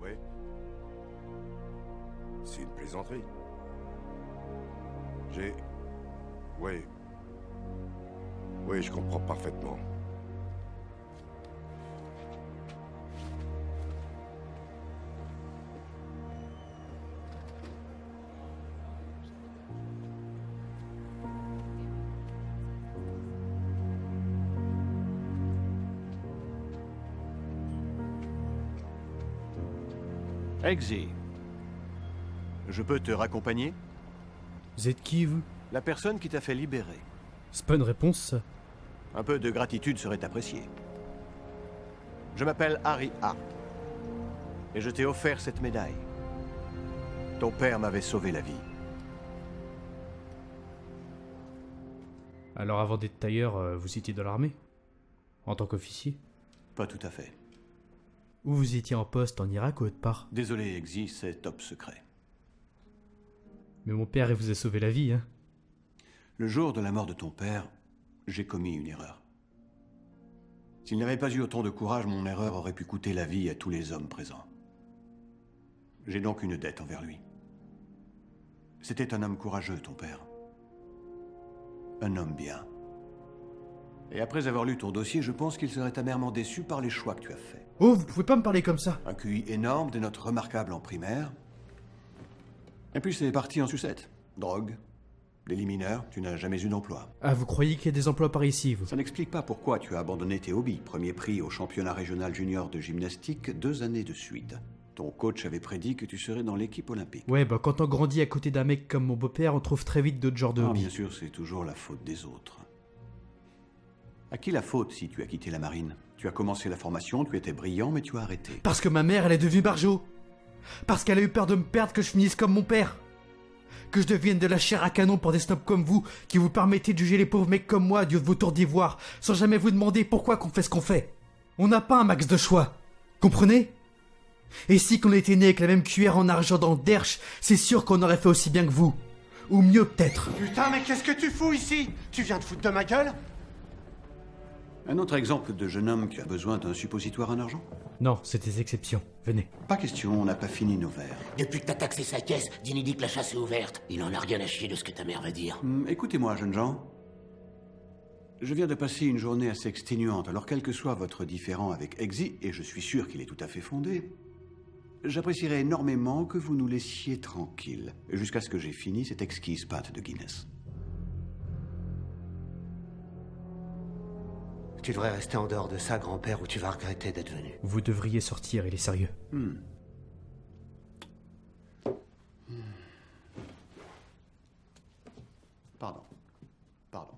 Oui. C'est une plaisanterie. Oui. Oui, je comprends parfaitement. Eggsy, je peux te raccompagner? Vous êtes qui, vous? La personne qui t'a fait libérer. C'est pas une réponse, ça. Un peu de gratitude serait apprécié. Je m'appelle Harry Hart. Et je t'ai offert cette médaille. Ton père m'avait sauvé la vie. Alors avant d'être tailleur, vous étiez dans l'armée? En tant qu'officier? Pas tout à fait. Ou vous étiez en poste en Irak ou autre part? Désolé, Eggsy, c'est top secret. Mais mon père, il vous a sauvé la vie, hein. Le jour de la mort de ton père, j'ai commis une erreur. S'il n'avait pas eu autant de courage, mon erreur aurait pu coûter la vie à tous les hommes présents. J'ai donc une dette envers lui. C'était un homme courageux, ton père. Un homme bien. Et après avoir lu ton dossier, je pense qu'il serait amèrement déçu par les choix que tu as faits. Oh, vous pouvez pas me parler comme ça. Un QI énorme, des notes remarquables en primaire. Et puis c'est parti en sucette. Drogue, délit mineur, tu n'as jamais eu d'emploi. Ah, vous croyez qu'il y a des emplois par ici, vous? Ça n'explique pas pourquoi tu as abandonné tes hobbies. Premier prix au championnat régional junior de gymnastique 2 années de suite. Ton coach avait prédit que tu serais dans l'équipe olympique. Ouais, bah quand on grandit à côté d'un mec comme mon beau-père, on trouve très vite d'autres genres de Ah, hobbies. bien sûr, c'est toujours la faute des autres. À qui la faute si tu as quitté la marine? Tu as commencé la formation, tu étais brillant, mais tu as arrêté. Parce que ma mère, elle est devenue barjo. Parce qu'elle a eu peur de me perdre, que je finisse comme mon père. Que je devienne de la chair à canon pour des snobs comme vous, qui vous permettez de juger les pauvres mecs comme moi, dieu de vos tours d'ivoire, sans jamais vous demander pourquoi qu'on fait ce qu'on fait. On n'a pas un max de choix. Comprenez? Et si qu'on était né avec la même cuillère en argent dans le derche, c'est sûr qu'on aurait fait aussi bien que vous. Ou mieux peut-être. Putain, mais qu'est-ce que tu fous ici? Tu viens de foutre de ma gueule? Un autre exemple de jeune homme qui a besoin d'un suppositoire en argent? Non, c'est des exceptions. Venez. Pas question, on n'a pas fini nos verres. Depuis que t'as taxé sa caisse, Dini dit que la chasse est ouverte. Il en a rien à chier de ce que ta mère va dire. Écoutez-moi, jeunes gens. Je viens de passer une journée assez exténuante, alors quel que soit votre différend avec Eggsy, et je suis sûr qu'il est tout à fait fondé, j'apprécierais énormément que vous nous laissiez tranquilles, jusqu'à ce que j'ai fini cette exquise pâte de Guinness. Tu devrais rester en dehors de ça, grand-père, ou tu vas regretter d'être venu. Vous devriez sortir, il est sérieux. Pardon. Pardon.